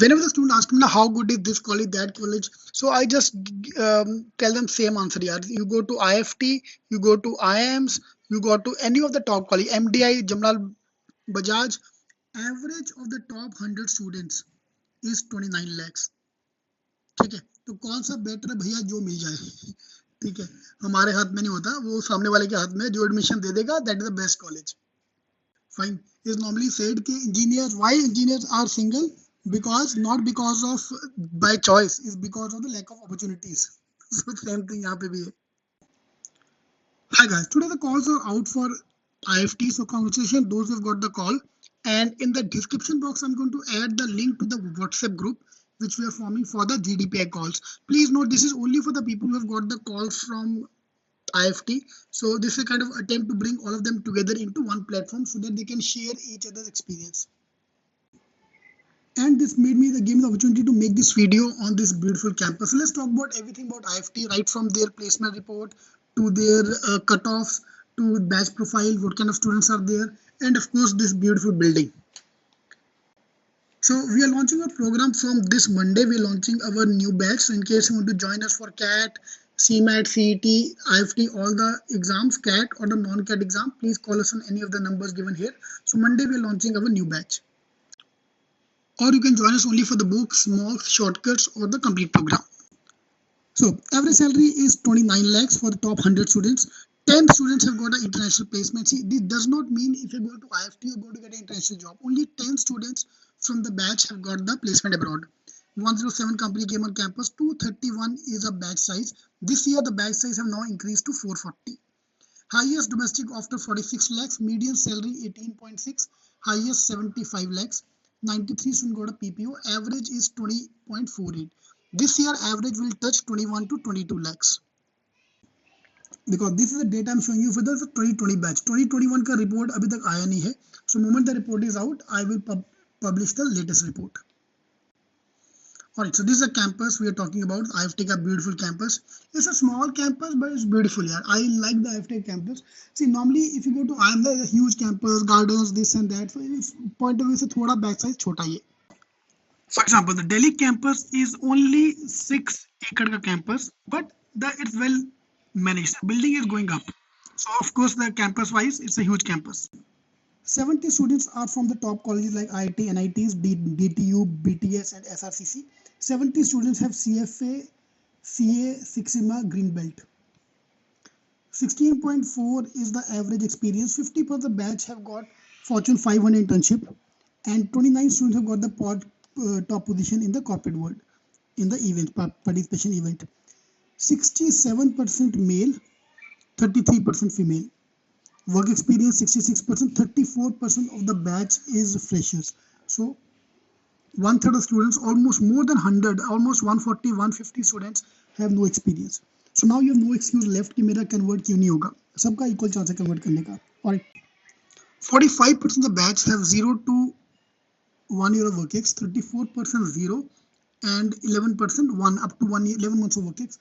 whenever the student asks me now how good is this college, that college, so I just tell them same answer. Yeah, you go to IFT, you go to IIMs, you go to any of the top college, MDI, Jamnal, Bajaj. Average of the top 100 students is 29 lakhs. ठीक है, तो कौन सा better है भैया, जो मिल जाए. ठीक है, हमारे हाथ में नहीं होता, वो सामने वाले के हाथ में, जो एडमिशन दे देगा that is the best college. Fine. Is normally said कि engineers, why engineers are single? Because not because of by choice, is because of the lack of opportunities. So same thing यहाँ पे भी है. Hi guys, today the calls are out for IFT, so congratulations those who have got the call. And in the description box, I'm going to add the link to the WhatsApp group which we are forming for the GDPI calls. Please note this is only for the people who have got the calls from IFT. So this is a kind of attempt to bring all of them together into one platform so that they can share each other's experience. And this made me the game the opportunity to make this video on this beautiful campus. So let's talk about everything about IFT, right from their placement report to their cutoffs to batch profile, what kind of students are there, and of course this beautiful building. So we are launching a program from this Monday. We are launching our new batch. So in case you want to join us for CAT, CMAT, CET, IFT, all the exams, CAT or the non-CAT exam, please call us on any of the numbers given here. So Monday we are launching our new batch. Or you can join us only for the books, mocks, shortcuts or the complete program. So average salary is 29 lakhs for the top 100 students. 10 students have got an international placement. See, this does not mean if you go to IFT, you're going to get an international job. Only 10 students from the batch have got the placement abroad. 107 company came on campus. 231 is a batch size. This year, the batch size have now increased to 440. Highest domestic after 46 lakhs. Median salary 18.6. Highest 75 lakhs. 93 students got a PPO. Average is 20.48. This year, average will touch 21 to 22 lakhs. Because this is the data I'm showing you for the 2020 batch. 2021 का report अभी तक आया नहीं है. So moment the report is out, I will publish the latest report. Alright, so this is a campus we are talking about. IFT का beautiful campus. It's a small campus, but it's beautiful. Yeah, I like the IFT campus. See, normally if you go to IIM, there's a huge campus, gardens, this and that. So point of view से थोड़ा back size छोटा ही है. For example, the Delhi campus is only 6 acre का campus, but it's well managed. The building is going up. So of course, the campus wise, it's a huge campus. 70 students are from the top colleges like IIT, NITs, DTU, BTS and SRCC. 70 students have CFA, CA, Six Sigma, Green Belt. 16.4 is the average experience. 50% of the batch have got Fortune 500 internship and 29 students have got the top position in the corporate world in the event, participation event. 67% male, 33% female. Work experience 66%, 34% of the batch is freshers. So 1/3 of students, almost more than 100, almost 140, 150 students have no experience. So now you have no excuse left कि मेरा convert क्यों नहीं होगा. सबका equal chance है convert करने का. Alright. 45% of the batch have 0 to 1 year of work ex, 34% 0, and 11% 1 up to 11 months of work ex.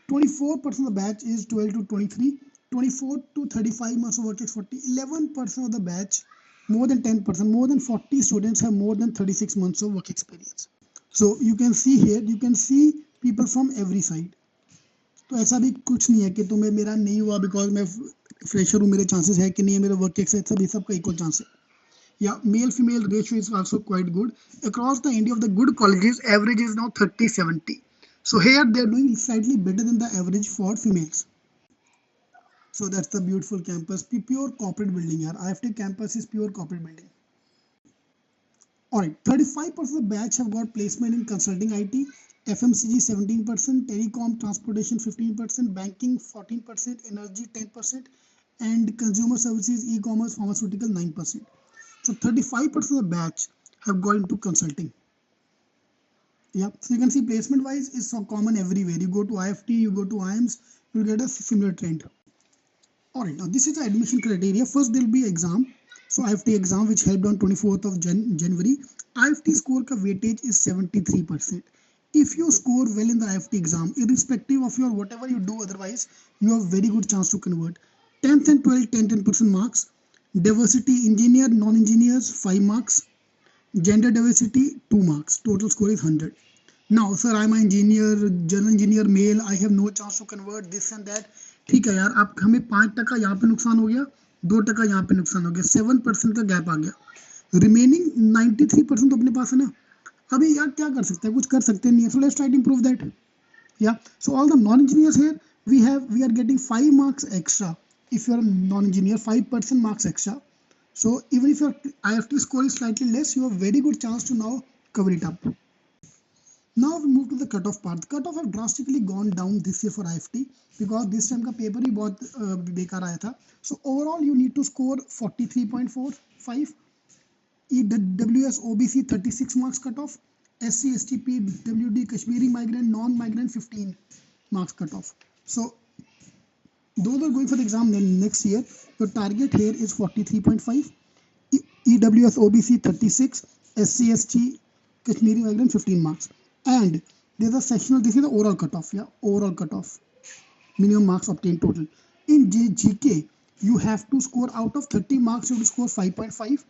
24% of the batch is 12 to 23, 24 to 35 months of work ex 40, 11% of the batch, more than 10%, more than 40 students have more than 36 months of work experience. So you can see here, you can see people from every side. तो ऐसा भी कुछ नहीं है कि तुम्हें मेरा नहीं हुआ बिकॉज मैं फ्रेशर हूँ, मेरे चांसेस है कि नहीं है, मेरा वर्क एक्स है, सभी सबका इक्वल चांस है. Yeah, male-female ratio is also quite good. Across the India of the good colleges, average is now 30-70. So here they are doing slightly better than the average for females. So that's the beautiful campus, pure corporate building. Here, IFT campus is pure corporate building. Alright, 35% of the batch have got placement in consulting IT, FMCG 17%, telecom, transportation 15%, banking 14%, energy 10%, and consumer services, e-commerce, pharmaceutical 9%. So 35% of the batch have gone into consulting. Yeah, so you can see placement wise is so common everywhere. You go to IFT, you go to IIMs, you'll get a similar trend. Alright, now this is the admission criteria. First there will be exam. So IFT exam which held on 24th of January. IFT score ka weightage is 73%. If you score well in the IFT exam, irrespective of your whatever you do otherwise, you have very good chance to convert. 10th and 12th, 10% marks. Diversity, engineer, non-engineers, 5 marks. Gender diversity 2 marks. Total score is 100. Now sir, I'm an engineer, general engineer male, I have no chance to convert this and that. ठीक है यार, आप हमें 5% यहाँ पे नुकसान हो गया, 2% यहाँ पे नुकसान हो गया, 7% का गैप आ गया, रिमेनिंग 93% तो अपने पास है ना. अभी यार क्या कर सकते हैं, कुछ कर सकते नहीं है. So let's try to improve that. Yeah, so all the non-engineers here, we are getting 5 marks extra. If you are a non-engineer, 5% marks extra. So even if your IFT score is slightly less, you have very good chance to now cover it up. Now we move to the cutoff part. The cutoff have drastically gone down this year for IFT because this time का paper ही बहुत बेकार आया था. So overall you need to score 43.45. EWS OBC 36 marks cutoff. SC ST PWD Kashmiri migrant non-migrant 15 marks cutoff. So those are going for the exam next year. Your target here is 43.5. EWS OBC 36, SC ST Kashmiri migrant 15 marks. And there's a sectional, this is the overall cutoff, yeah, overall cutoff. Minimum marks obtained total. In GK, you have to score out of 30 marks, you have to score 5.5,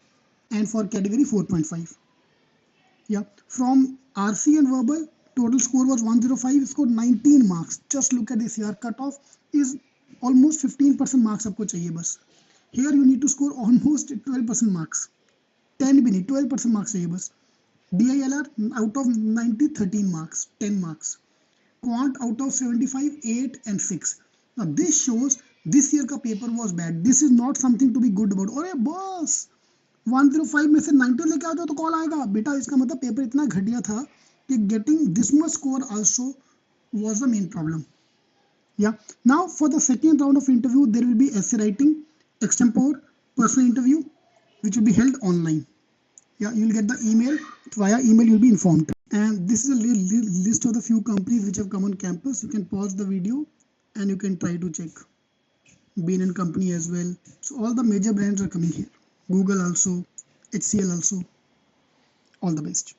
and for category 4.5. Yeah, from RC and verbal, total score was 105, scored 19 marks. Just look at this here, cutoff is almost 15% marks आपको चाहिए बस. Here you need to score almost 12% marks. 10 भी नहीं, 12% marks चाहिए बस. DILR out of 90, 13 marks, 10 marks. Quant out of 75, 8 and 6. Now this shows this year का paper was bad. This is not something to be good about. अरे boss, 105 में से 90 लेके आ जाओ तो कॉल आएगा बेटा. इसका मतलब पेपर इतना घटिया था कि getting this much score also was the main problem. Yeah. Now for the second round of interview, there will be essay writing, extempore, personal interview, which will be held online. Yeah, you will get the email. Via email, you will be informed. And this is a list of the few companies which have come on campus. You can pause the video and you can try to check. Bain & Company as well. So all the major brands are coming here. Google also, HCL also. All the best.